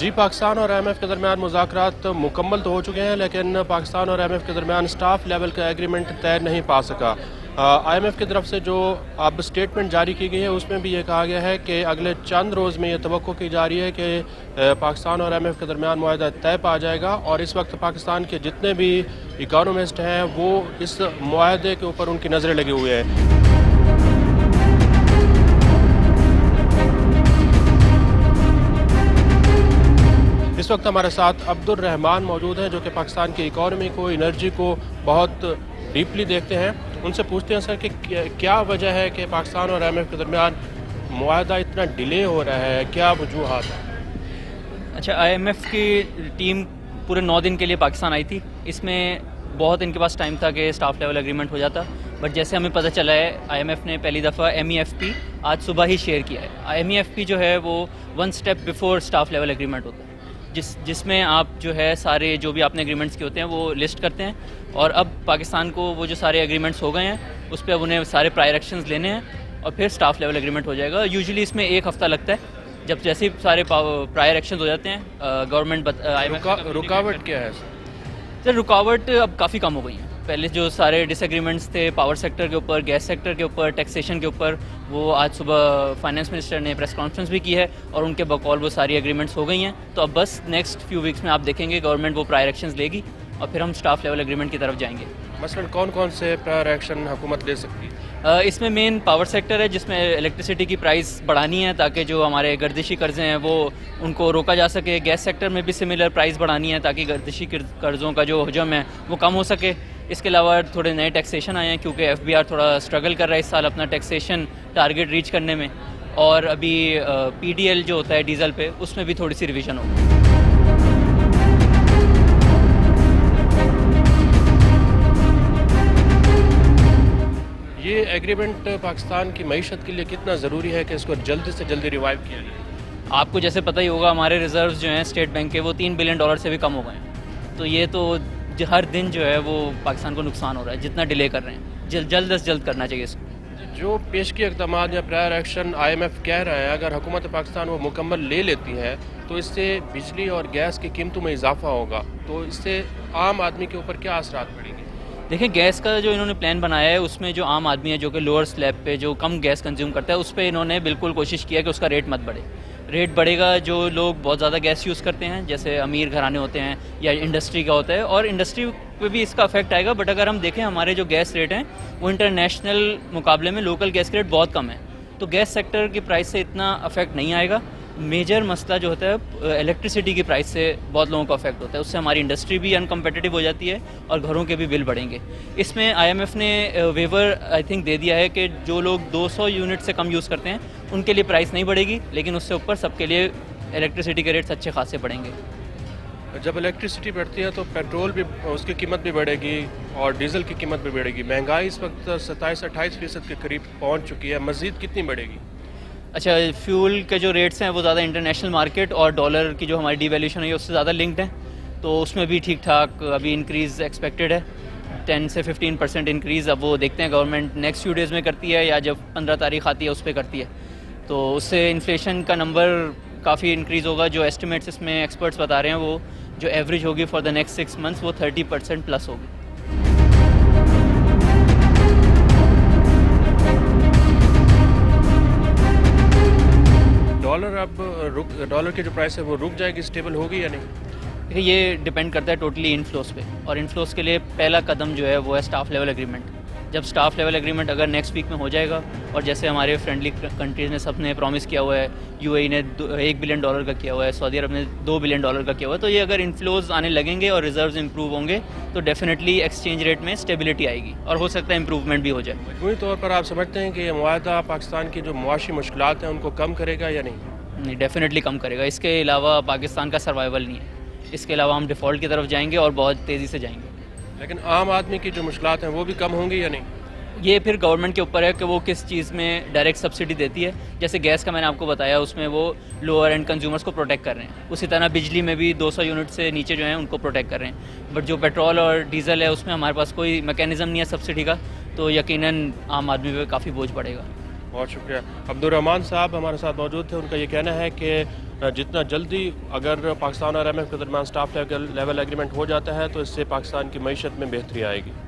जी, पाकिस्तान और IMF के दरमियान मुज़ाकरात मुकम्मल तो हो चुके हैं, लेकिन पाकिस्तान और IMF के दरमियान स्टाफ लेवल का एग्रीमेंट तय नहीं पा सका। IMF की तरफ से जो अब स्टेटमेंट जारी की गई है, उसमें भी ये कहा गया है कि अगले चंद रोज़ में ये तवक्को की जा रही है कि पाकिस्तान और IMF के दरमियान मुआहदा तय पा जाएगा और इस वक्त पाकिस्तान के जितने भी इकोनॉमिस्ट हैं, वो इस मुआहदे के ऊपर उनकी नज़रें लगी हुई हैं। इस वक्त हमारे साथ अब्दुल रहमान मौजूद हैं, जो कि पाकिस्तान की इकॉनमी को, एनर्जी को बहुत डीपली देखते हैं। उनसे पूछते हैं सर कि क्या वजह है कि पाकिस्तान और IMF के दरमियान मुआहदा इतना डिले हो रहा है, क्या वजूहात है? अच्छा, IMF की टीम पूरे 9 दिन के लिए पाकिस्तान आई थी। इसमें बहुत इनके पास टाइम था कि स्टाफ लेवल एग्रीमेंट हो जाता, बट जैसे हमें पता चला है IMF ने पहली दफ़ा MEFP आज सुबह ही शेयर किया है। MEFP जो है वो 1 step before staff level agreement होता है, जिसमें आप जो है सारे जो भी आपने एग्रीमेंट्स किए होते हैं वो लिस्ट करते हैं, और अब पाकिस्तान को वो जो सारे एग्रीमेंट्स हो गए हैं उस पर अब उन्हें सारे प्रायर एक्शंस लेने हैं और फिर स्टाफ लेवल एग्रीमेंट हो जाएगा। यूजुअली इसमें 1 हफ़्ता लगता है। जब जैसे ही सारे प्रायर एक्शंस हो जाते हैं, गवर्नमेंट रुकावट क्या है सर? रुकावट अब काफ़ी कम हो गई है। पहले जो सारे डिसएग्रीमेंट्स थे पावर सेक्टर के ऊपर, गैस सेक्टर के ऊपर, टैक्सेशन के ऊपर, वो आज सुबह फाइनेंस मिनिस्टर ने प्रेस कॉन्फ्रेंस भी की है और उनके बकौल वो सारी एग्रीमेंट्स हो गई हैं। तो अब बस नेक्स्ट फ्यू वीक्स में आप देखेंगे गवर्नमेंट वो प्रायर एक्शंस लेगी और फिर हम स्टाफ लेवल एग्रीमेंट की तरफ जाएंगे। मसलन कौन कौन से प्रायर एक्शन हुकूमत ले सकती है? इसमें मेन पावर सेक्टर है, जिसमें इलेक्ट्रिसिटी की प्राइस बढ़ानी है ताकि जो हमारे गर्दिशी कर्ज़े हैं वो उनको रोका जा सके। गैस सेक्टर में भी सिमिलर प्राइस बढ़ानी है ताकि गर्दिशी कर्ज़ों का जो हजम है वो कम हो सके। इसके अलावा थोड़े नए टैक्सेशन आए हैं क्योंकि FBR थोड़ा स्ट्रगल कर रहा है इस साल अपना टैक्सेशन टारगेट रीच करने में, और अभी PDL जो होता है डीजल पे, उसमें भी थोड़ी सी रिवीजन होगी। ये एग्रीमेंट पाकिस्तान की मईशत के लिए कितना ज़रूरी है कि इसको जल्दी से जल्दी रिवाइव किया जाए? आपको जैसे पता ही होगा हमारे रिजर्व्स जो हैं स्टेट बैंक के, वो $3 बिलियन से भी कम हो गए हैं। तो ये तो हर दिन जो है वो पाकिस्तान को नुकसान हो रहा है जितना डिले कर रहे हैं। जल्द से जल्द करना चाहिए इसको। जो पेशगी इक़दामात या प्रायर एक्शन IMF कह रहा है, अगर हुकूमत पाकिस्तान वो मुकम्मल ले लेती है तो इससे बिजली और गैस की कीमतों में इजाफा होगा, तो इससे आम आदमी के ऊपर क्या असरात पड़ेंगे? देखिए, गैस का जो इन्होंने प्लान बनाया है उसमें जो आम आदमी है जो कि लोअर स्लैब पे जो कम गैस कंज्यूम करता है, उस पर इन्होंने बिल्कुल कोशिश किया कि उसका रेट मत बढ़े। रेट बढ़ेगा जो लोग बहुत ज़्यादा गैस यूज़ करते हैं, जैसे अमीर घराने होते हैं या इंडस्ट्री का होता है, और इंडस्ट्री पे भी इसका अफेक्ट आएगा। बट अगर हम देखें हमारे जो गैस रेट हैं वो इंटरनेशनल मुकाबले में लोकल गैस के रेट बहुत कम है, तो गैस सेक्टर की प्राइस से इतना अफेक्ट नहीं आएगा। मेजर मसला जो होता है इलेक्ट्रिसिटी की प्राइस से बहुत लोगों को अफेक्ट होता है, उससे हमारी इंडस्ट्री भी अनकम्पिटिटिव हो जाती है और घरों के भी बिल बढ़ेंगे। इसमें IMF ने वेवर आई थिंक दे दिया है कि जो लोग 200 यूनिट से कम यूज़ करते हैं उनके लिए प्राइस नहीं बढ़ेगी, लेकिन उससे ऊपर सबके लिए इलेक्ट्रिसिटी के रेट्स अच्छे खासे बढ़ेंगे। जब इलेक्ट्रिसिटी बढ़ती है तो पेट्रोल भी, उसकी कीमत भी बढ़ेगी और डीजल की कीमत भी बढ़ेगी। महंगाई इस वक्त 27-28% के करीब पहुंच चुकी है, मज़ीद कितनी बढ़ेगी? अच्छा, फ्यूल के जो रेट्स हैं वो ज़्यादा इंटरनेशनल मार्केट और डॉलर की जो हमारी डिवैल्यूशन हुई है उससे ज़्यादा लिंक्ड है, तो उसमें भी ठीक ठाक अभी इंक्रीज़ एक्सपेक्टेड है, 10 से 15% इंक्रीज़। अब वो देखते हैं गवर्नमेंट नेक्स्ट फ्यू डेज़ में करती है या जब 15 तारीख आती है उस पर करती है, तो उससे इन्फ्लेशन का नंबर काफ़ी इंक्रीज़ होगा। जो एस्टिमेट्स इसमें एक्सपर्ट्स बता रहे हैं वो जो एवरेज होगी फॉर द नेक्स्ट 6 मंथ्स वो 30% प्लस होगी। डॉलर की जो प्राइस है वो रुक जाएगी, स्टेबल होगी या नहीं? देखिए, ये डिपेंड करता है टोटली इनफ्लोस पे, और इनफ्लोस के लिए पहला कदम जो है वो है स्टाफ लेवल एग्रीमेंट। जब स्टाफ लेवल एग्रीमेंट अगर नेक्स्ट वीक में हो जाएगा, और जैसे हमारे फ्रेंडली कंट्रीज़ ने सब ने प्रॉमिस किया हुआ है, UAE ने $1 बिलियन का किया हुआ है, सऊदी अरब ने $2 बिलियन का किया हुआ है, तो ये अगर इनफ्लोज आने लगेंगे और रिजर्व्स इंप्रूव होंगे तो डेफिनेटली एक्सचेंज रेट में स्टेबिलिटी आएगी और हो सकता है इंप्रूवमेंट भी हो जाए। मजमूई तौर पर आप समझते हैं कि ये मुआहदा पाकिस्तान की जो मुआशी मुश्किलात हैं उनको कम करेगा या नहीं? नहीं, डेफिनेटली कम करेगा। इसके अलावा पाकिस्तान का सर्वाइवल नहीं है, इसके अलावा हम डिफ़ॉल्ट की तरफ जाएंगे और बहुत तेज़ी से जाएंगे। लेकिन आम आदमी की जो मुश्किलात हैं वो भी कम होंगी या नहीं? ये फिर गवर्नमेंट के ऊपर है कि वो किस चीज़ में डायरेक्ट सब्सिडी देती है। जैसे गैस का मैंने आपको बताया, उसमें वो लोअर एंड कंज्यूमर्स को प्रोटेक्ट कर रहे हैं, उसी तरह बिजली में भी 200 यूनिट से नीचे जो है उनको प्रोटेक्ट कर रहे हैं। बट जो पेट्रोल और डीजल है उसमें हमारे पास कोई मैकेनिज़्म नहीं है सब्सिडी का, तो यकीनन आम आदमी पे काफ़ी बोझ पड़ेगा। बहुत शुक्रिया। अब्दुल रहमान साहब हमारे साथ मौजूद थे। उनका ये कहना है कि जितना जल्दी अगर पाकिस्तान और IMF के दरमियान स्टाफ लेवल एग्रीमेंट हो जाता है तो इससे पाकिस्तान की मईशत में बेहतरी आएगी।